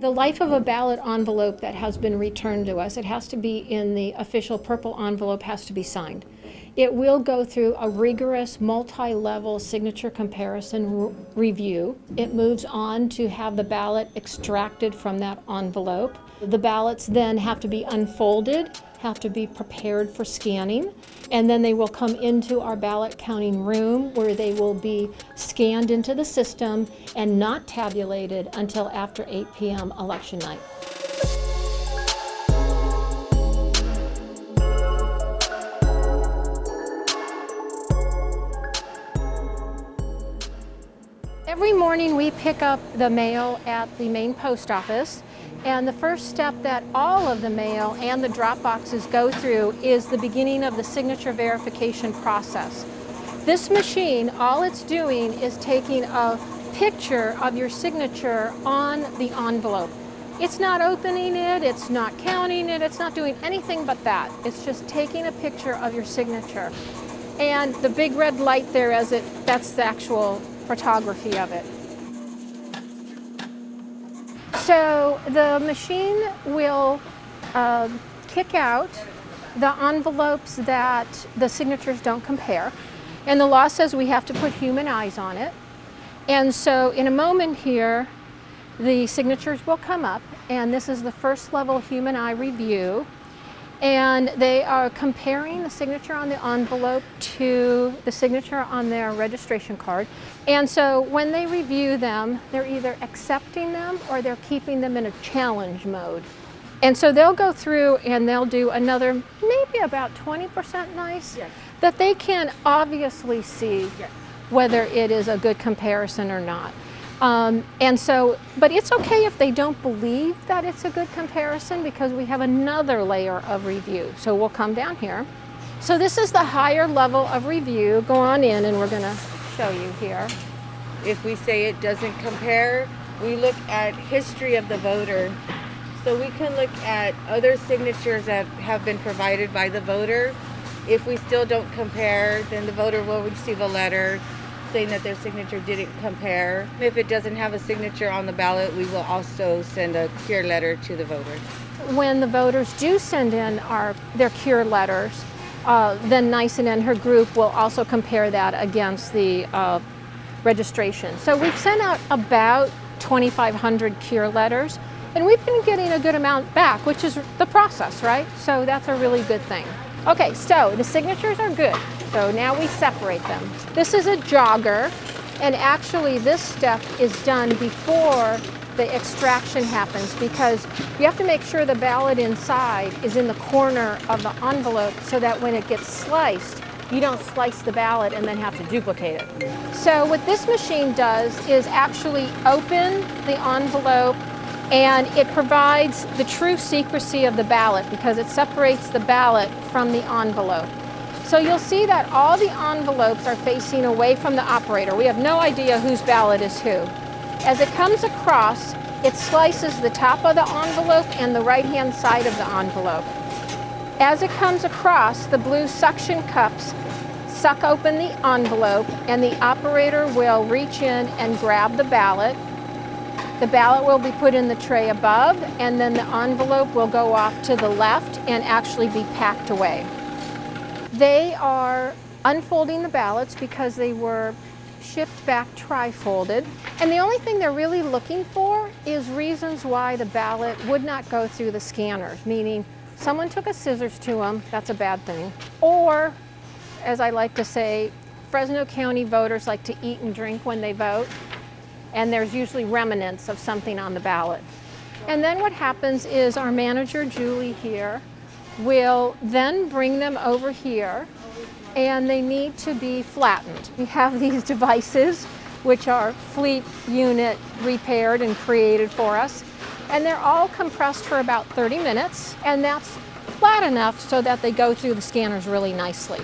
The life of a ballot envelope that has been returned to us, it has to be in the official purple envelope, has to be signed. It will go through a rigorous multi-level signature comparison review. It moves on to have the ballot extracted from that envelope. The ballots then have to be unfolded, have to be prepared for scanning, and then they will come into our ballot counting room where they will be scanned into the system and not tabulated until after 8 p.m. election night. Every morning we pick up the mail at the main post office, and the first step that all of the mail and the drop boxes go through is the beginning of the signature verification process. This machine, all it's doing is taking a picture of your signature on the envelope. It's not opening it, it's not counting it, it's not doing anything but that. It's just taking a picture of your signature. And the big red light there, that's the actual photography of it. So the machine will kick out the envelopes that the signatures don't compare. And the law says we have to put human eyes on it. And so in a moment here, the signatures will come up, and this is the first level human eye review. And they are comparing the signature on the envelope to the signature on their registration card. And so when they review them, they're either accepting them or they're keeping them in a challenge mode. And so they'll go through and they'll do another maybe about 20% nice, yes, that they can obviously see, yes, whether it is a good comparison or not. But it's okay if they don't believe that it's a good comparison, because we have another layer of review. So we'll come down here. So this is the higher level of review. Go on in and we're gonna show you here. If we say it doesn't compare, we look at history of the voter. So we can look at other signatures that have been provided by the voter. If we still don't compare, then the voter will receive a letter saying that their signature didn't compare. If it doesn't have a signature on the ballot, we will also send a cure letter to the voter. When the voters do send in their cure letters, then Nyson and her group will also compare that against the registration. So we've sent out about 2,500 cure letters, and we've been getting a good amount back, which is the process, right? So that's a really good thing. Okay, so the signatures are good. So now we separate them. This is a jogger, and actually this step is done before the extraction happens, because you have to make sure the ballot inside is in the corner of the envelope so that when it gets sliced, you don't slice the ballot and then have to duplicate it. So what this machine does is actually open the envelope, and it provides the true secrecy of the ballot because it separates the ballot from the envelope. So you'll see that all the envelopes are facing away from the operator. We have no idea whose ballot is who. As it comes across, it slices the top of the envelope and the right-hand side of the envelope. As it comes across, the blue suction cups suck open the envelope, and the operator will reach in and grab the ballot. The ballot will be put in the tray above, and then the envelope will go off to the left and actually be packed away. They are unfolding the ballots because they were shipped back tri-folded. And the only thing they're really looking for is reasons why the ballot would not go through the scanners, meaning someone took a scissors to them, that's a bad thing. Or, as I like to say, Fresno County voters like to eat and drink when they vote, and there's usually remnants of something on the ballot. And then what happens is our manager, Julie here, will then bring them over here, and they need to be flattened. We have these devices, which are fleet unit repaired and created for us, and they're all compressed for about 30 minutes, and that's flat enough so that they go through the scanners really nicely.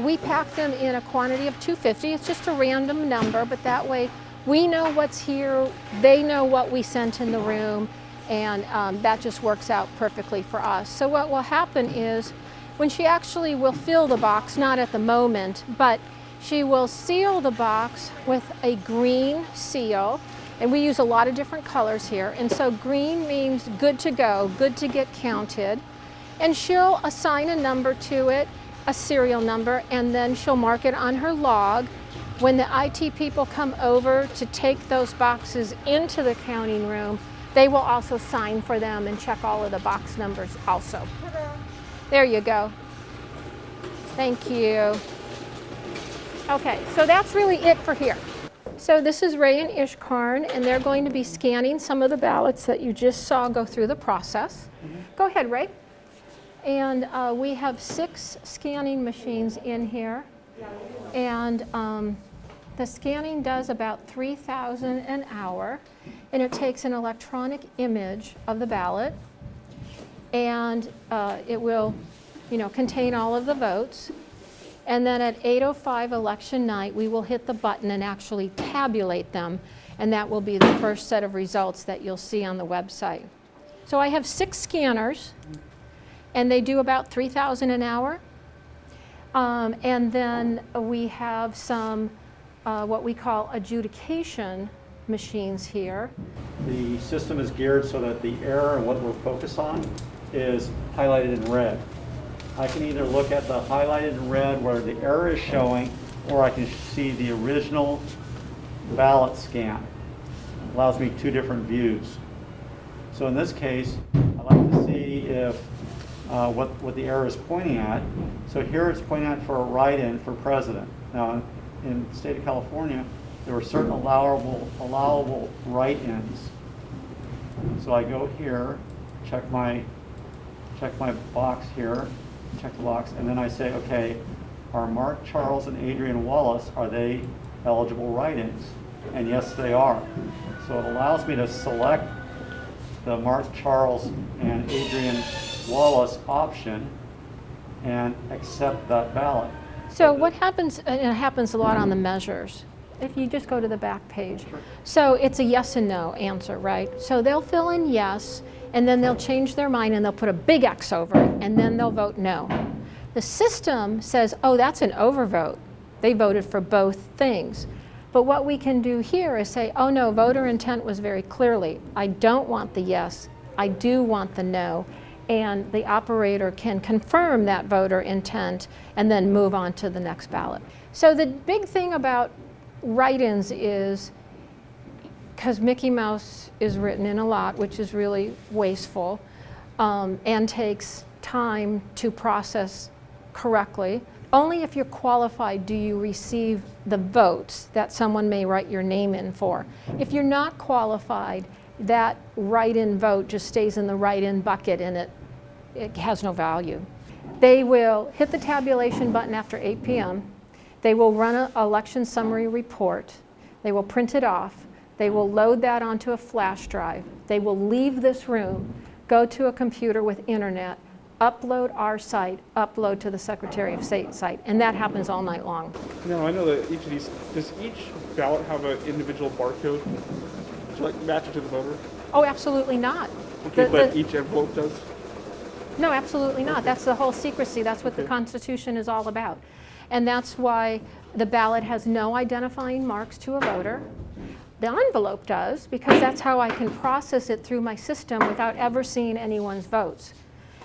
We pack them in a quantity of 250. It's just a random number, but that way we know what's here, they know what we sent in the room, and that just works out perfectly for us. So what will happen is, when she actually will fill the box, not at the moment, but she will seal the box with a green seal, And we use a lot of different colors here. And so green means good to go, good to get counted. And she'll assign a number to it, a serial number, and then she'll mark it on her log. When the IT people come over to take those boxes into the counting room, they will also sign for them and check all of the box numbers also. Ta-da. There you go. Thank you. Okay, so that's really it for here. So this is Ray and Ishkarn, and they're going to be scanning some of the ballots that you just saw go through the process. Go ahead, Ray. And we have 6 scanning machines in here. And the scanning does about 3,000 an hour, and it takes an electronic image of the ballot, and it will, contain all of the votes. And then at 8:05 election night, we will hit the button and actually tabulate them, and that will be the first set of results that you'll see on the website. So I have 6 scanners, and they do about 3,000 an hour. And then we have some what we call adjudication machines here. The system is geared so that the error and what we're focused on is highlighted in red. I can either look at the highlighted in red where the error is showing, or I can see the original ballot scan. It allows me 2 different views. So in this case, I like to see if what the error is pointing at. So here it's pointing at for a write-in for president. Now in the state of California, there were certain allowable write-ins. So I go here, check my box here, check the box, and then I say, okay, are Mark, Charles, and Adrian Wallace, are they eligible write-ins? And yes, they are. So it allows me to select the Mark, Charles, and Adrian Wallace option and accept that ballot. So what happens, and it happens a lot on the measures, if you just go to the back page. So it's a yes and no answer, right? So they'll fill in yes, and then they'll change their mind and they'll put a big X over it, and then they'll vote no. The system says, oh, that's an overvote. They voted for both things. But what we can do here is say, oh no, voter intent was very clearly, I don't want the yes, I do want the no. And the operator can confirm that voter intent and then move on to the next ballot. So the big thing about write-ins is, because Mickey Mouse is written in a lot, which is really wasteful and takes time to process correctly, only if you're qualified do you receive the votes that someone may write your name in for. If you're not qualified, that write-in vote just stays in the write-in bucket and it has no value. They will hit the tabulation button after 8 p.m. They will run an election summary report. They will print it off. They will load that onto a flash drive. They will leave this room, go to a computer with internet, upload our site, upload to the Secretary of State site, and that happens all night long. Now, I know that each of these, does each ballot have an individual barcode to match it to the voter? Oh, absolutely not. Okay, but each envelope does? No, absolutely not. That's the whole secrecy. That's what the Constitution is all about. And that's why the ballot has no identifying marks to a voter. The envelope does, because that's how I can process it through my system without ever seeing anyone's votes.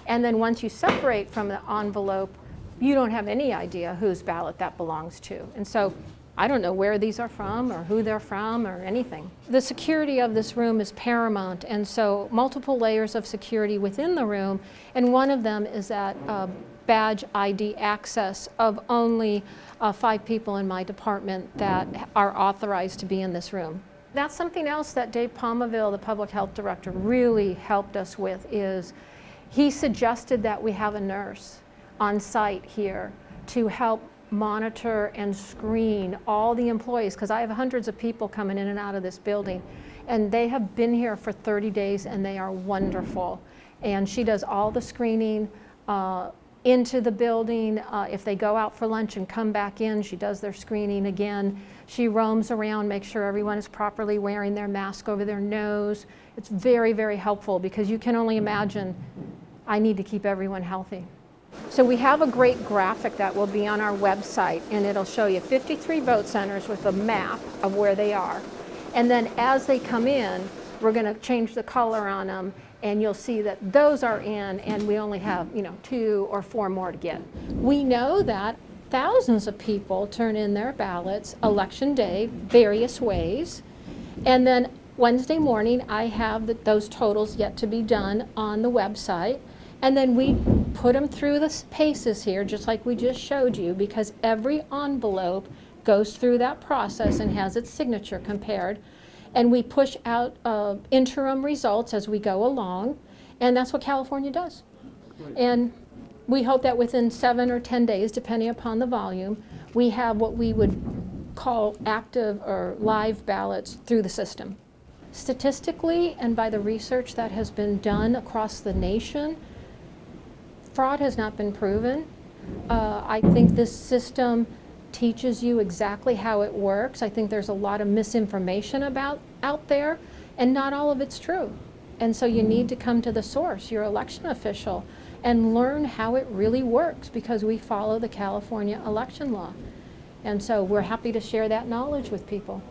And then once you separate from the envelope, you don't have any idea whose ballot that belongs to. And so I don't know where these are from or who they're from or anything. The security of this room is paramount, and so multiple layers of security within the room, and one of them is that badge ID access of only 5 people in my department that are authorized to be in this room. That's something else that Dave Palmaville, the public health director, really helped us with. Is he suggested that we have a nurse on site here to help monitor and screen all the employees, because I have hundreds of people coming in and out of this building, and they have been here for 30 days and they are wonderful. And she does all the screening into the building. If they go out for lunch and come back in, she does their screening again. She roams around, makes sure everyone is properly wearing their mask over their nose. It's very, very helpful, because you can only imagine, I need to keep everyone healthy. So we have a great graphic that will be on our website, and it'll show you 53 vote centers with a map of where they are. And then as they come in, we're going to change the color on them, and you'll see that those are in, and we only have, 2 or 4 more to get. We know that thousands of people turn in their ballots election day, various ways, and then Wednesday morning, I have those totals yet to be done on the website, and then we put them through the paces here, just like we just showed you, because every envelope goes through that process and has its signature compared. And we push out interim results as we go along, and that's what California does. Right. And we hope that within 7 or 10 days, depending upon the volume, we have what we would call active or live ballots through the system. Statistically, and by the research that has been done across the nation, fraud has not been proven. I think this system teaches you exactly how it works. I think there's a lot of misinformation out there, and not all of it's true. And so you need to come to the source, your election official, and learn how it really works, because we follow the California election law. And so we're happy to share that knowledge with people.